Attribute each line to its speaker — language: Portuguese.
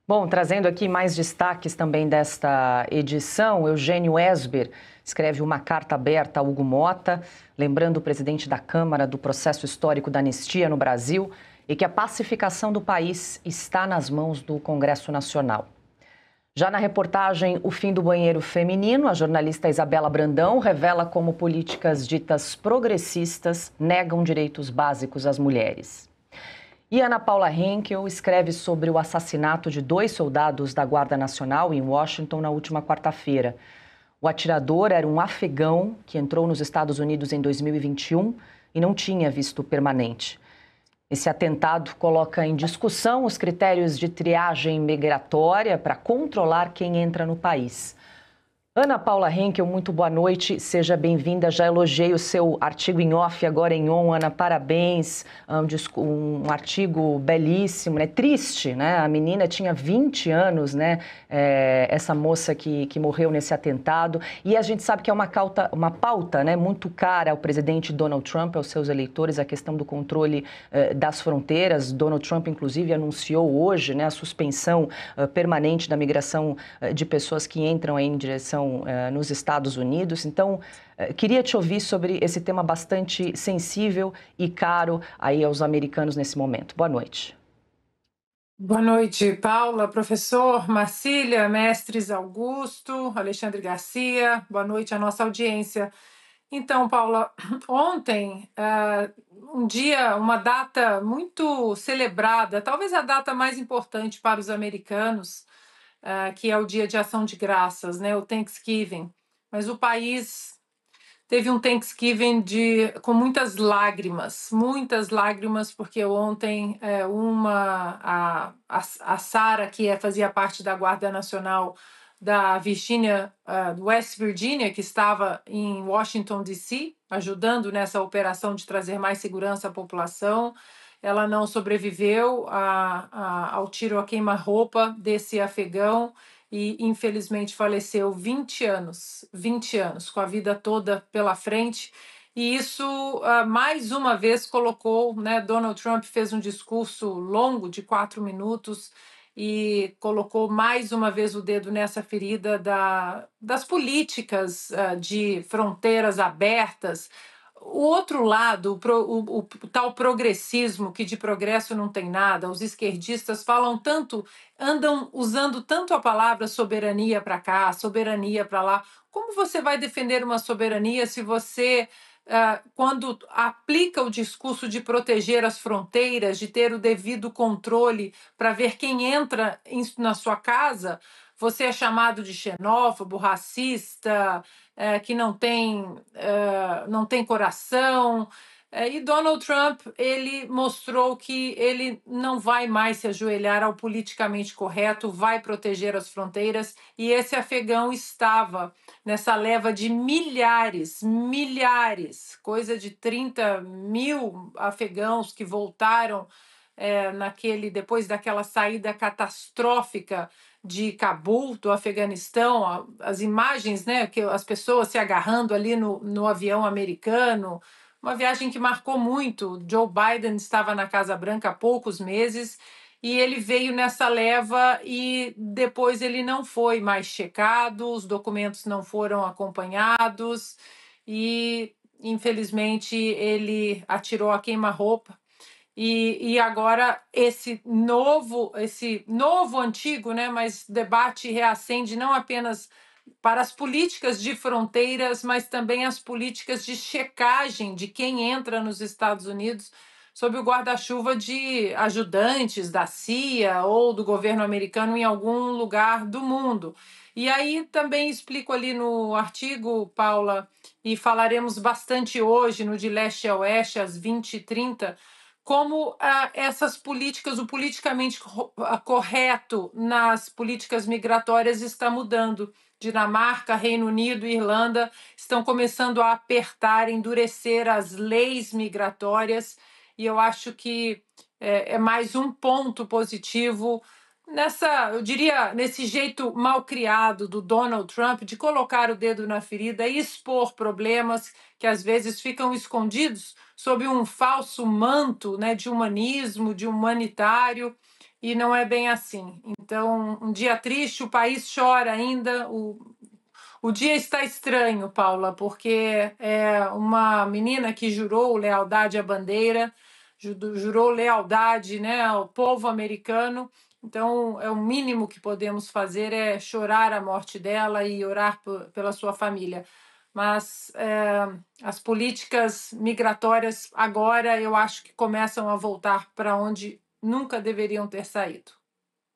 Speaker 1: Bom, trazendo aqui mais destaques também desta edição, Eugênio Esber escreve uma carta aberta a Hugo Motta, lembrando o presidente da Câmara do processo histórico da anistia no Brasil e que a pacificação do país está nas mãos do Congresso Nacional. Já na reportagem O Fim do Banheiro Feminino, a jornalista Isabela Brandão revela como políticas ditas progressistas negam direitos básicos às mulheres. E Ana Paula Henkel escreve sobre o assassinato de 2 soldados da Guarda Nacional em Washington na última quarta-feira. O atirador era um afegão que entrou nos Estados Unidos em 2021 e não tinha visto permanente. Esse atentado coloca em discussão os critérios de triagem migratória para controlar quem entra no país. Ana Paula Henkel, muito boa noite, seja bem-vinda. Já elogiei o seu artigo em off, agora em on. Ana, parabéns. Um artigo belíssimo, né? Triste, né? A menina tinha 20 anos, né? Essa moça que morreu nesse atentado. E a gente sabe que é uma pauta, né? Muito cara ao presidente Donald Trump, aos seus eleitores, a questão do controle das fronteiras. Donald Trump, inclusive, anunciou hoje, né, a suspensão permanente da migração de pessoas que entram aí em direção nos Estados Unidos. Então, queria te ouvir sobre esse tema bastante sensível e caro aí aos americanos nesse momento. Boa noite.
Speaker 2: Boa noite, Paula, professor, Marcília, mestres Augusto, Alexandre Garcia. Boa noite à nossa audiência. Então, Paula, ontem, uma data muito celebrada, talvez a data mais importante para os americanos, que é o Dia de Ação de Graças, né, o Thanksgiving. Mas o país teve um Thanksgiving com muitas lágrimas, porque ontem a Sarah, que fazia parte da Guarda Nacional da West Virginia, que estava em Washington, D.C., ajudando nessa operação de trazer mais segurança à população, ela não sobreviveu ao tiro a queima-roupa desse afegão e infelizmente faleceu 20 anos, com a vida toda pela frente. E isso, mais uma vez, colocou, né, Donald Trump fez um discurso longo de 4 minutos e colocou mais uma vez o dedo nessa ferida das políticas de fronteiras abertas. O outro lado, o tal progressismo, que de progresso não tem nada, os esquerdistas falam tanto, andam usando tanto a palavra soberania para cá, soberania para lá. Como você vai defender uma soberania se você, quando aplica o discurso de proteger as fronteiras, de ter o devido controle para ver quem entra na sua casa, você é chamado de xenófobo, racista, que não tem coração. E Donald Trump, ele mostrou que ele não vai mais se ajoelhar ao politicamente correto, vai proteger as fronteiras, e esse afegão estava nessa leva de milhares, coisa de 30 mil afegãos que voltaram depois daquela saída catastrófica de Cabul, do Afeganistão, as imagens, né, que as pessoas se agarrando ali no avião americano, uma viagem que marcou muito. Joe Biden estava na Casa Branca há poucos meses e ele veio nessa leva e depois ele não foi mais checado, os documentos não foram acompanhados e, infelizmente, ele atirou a queima-roupa. E agora esse novo antigo, né, mas debate reacende não apenas para as políticas de fronteiras, mas também as políticas de checagem de quem entra nos Estados Unidos sob o guarda-chuva de ajudantes da CIA ou do governo americano em algum lugar do mundo. E aí também explico ali no artigo, Paula, e falaremos bastante hoje no De Leste a Oeste, às 20h30, como essas políticas, o politicamente correto nas políticas migratórias está mudando. Dinamarca, Reino Unido e Irlanda estão começando a apertar, endurecer as leis migratórias, e eu acho que é mais um ponto positivo eu diria, nesse jeito mal criado do Donald Trump de colocar o dedo na ferida e expor problemas que às vezes ficam escondidos sob um falso manto, né, de humanismo, de humanitário. e não é bem assim. Então, um dia triste, o país chora ainda. O dia está estranho, Paula, porque é uma menina que jurou lealdade à bandeira, jurou lealdade, né, ao povo americano. Então, é o mínimo que podemos fazer é chorar a morte dela e orar pela sua família. Mas as políticas migratórias agora eu acho que começam a voltar para onde nunca deveriam ter saído.